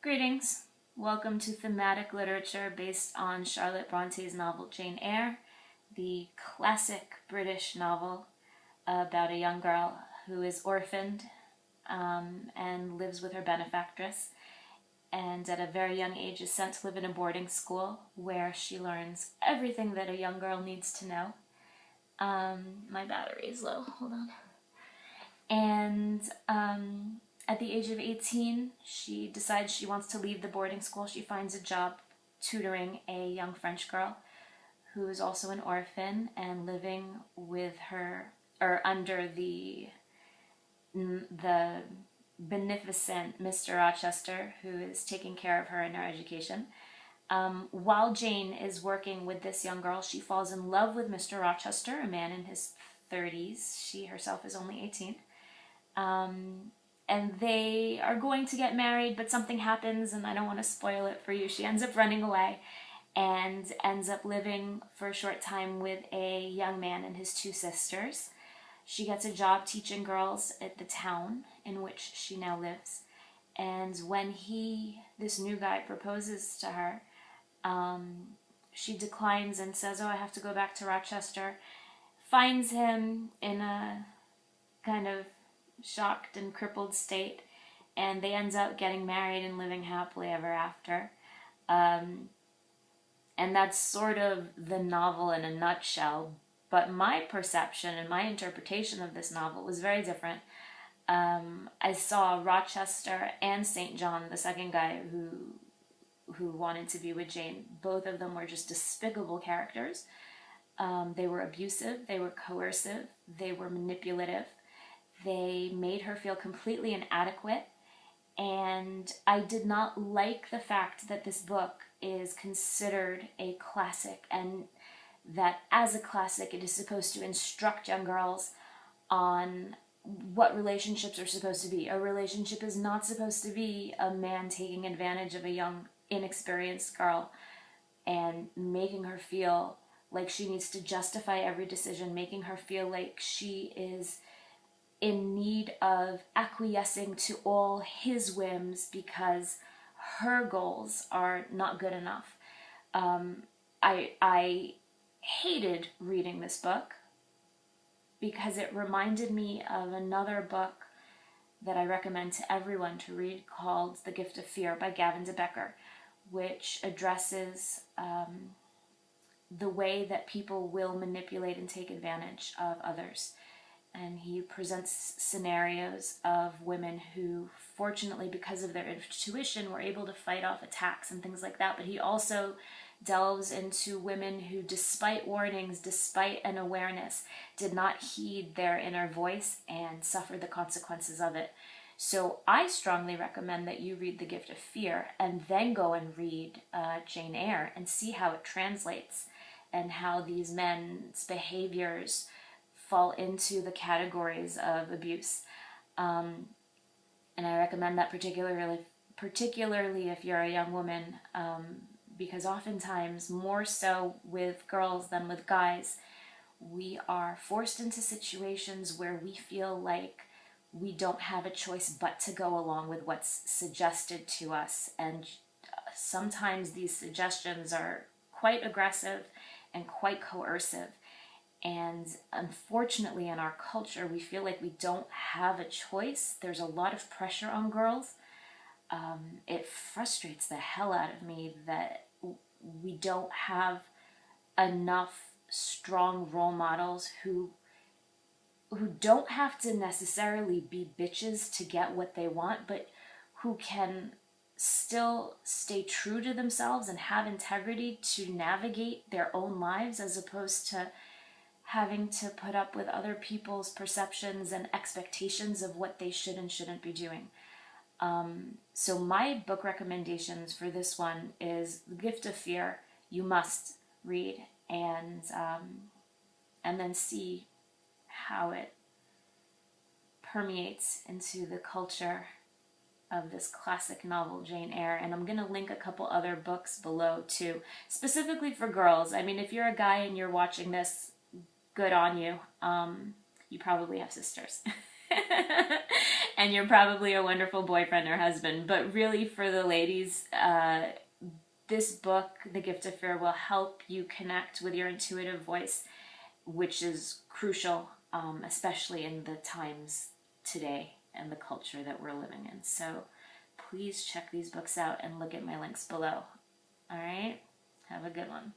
Greetings. Welcome to thematic literature based on Charlotte Bronte's novel Jane Eyre, the classic British novel about a young girl who is orphaned and lives with her benefactress, and at a very young age is sent to live in a boarding school where she learns everything that a young girl needs to know. My battery is low, hold on. And at the age of 18, she decides she wants to leave the boarding school. She finds a job tutoring a young French girl who is also an orphan and living with her, or under the beneficent Mr. Rochester, who is taking care of her in her education. While Jane is working with this young girl, she falls in love with Mr. Rochester, a man in his 30s. She herself is only 18. And they are going to get married, but something happens, and I don't want to spoil it for you. She ends up running away and ends up living for a short time with a young man and his two sisters. She gets a job teaching girls at the town in which she now lives. And when this new guy, proposes to her, she declines and says, "Oh, I have to go back to Rochester." Finds him in a kind of shocked and crippled state, and they end up getting married and living happily ever after. And that's sort of the novel in a nutshell. But my perception and my interpretation of this novel was very different. I saw Rochester and St. John, the second guy who wanted to be with Jane. Both of them were just despicable characters. They were abusive, they were coercive, they were manipulative. They made her feel completely inadequate, and I did not like the fact that this book is considered a classic, and that as a classic it is supposed to instruct young girls on what relationships are supposed to be. A relationship is not supposed to be a man taking advantage of a young, inexperienced girl and making her feel like she needs to justify every decision, making her feel like she is in need of acquiescing to all his whims because her goals are not good enough. I hated reading this book because it reminded me of another book that I recommend to everyone to read called The Gift of Fear by Gavin Becker, which addresses the way that people will manipulate and take advantage of others. And he presents scenarios of women who, fortunately, because of their intuition, were able to fight off attacks and things like that. But he also delves into women who, despite warnings, despite an awareness, did not heed their inner voice and suffered the consequences of it. So I strongly recommend that you read The Gift of Fear and then go and read Jane Eyre and see how it translates and how these men's behaviors fall into the categories of abuse. And I recommend that particularly if you're a young woman, because oftentimes, more so with girls than with guys, we are forced into situations where we feel like we don't have a choice but to go along with what's suggested to us. And sometimes these suggestions are quite aggressive and quite coercive. And unfortunately, in our culture, we feel like we don't have a choice. There's a lot of pressure on girls. It frustrates the hell out of me that we don't have enough strong role models who don't have to necessarily be bitches to get what they want, but who can still stay true to themselves and have integrity to navigate their own lives, as opposed to having to put up with other people's perceptions and expectations of what they should and shouldn't be doing. So my book recommendations for this one is The Gift of Fear. You must read and then see how it permeates into the culture of this classic novel, Jane Eyre. And I'm going to link a couple other books below too, specifically for girls. I mean, if you're a guy and you're watching this, good on you. You probably have sisters. And you're probably a wonderful boyfriend or husband. But really, for the ladies, this book, The Gift of Fear, will help you connect with your intuitive voice, which is crucial, especially in the times today and the culture that we're living in. So please check these books out and look at my links below. All right? Have a good one.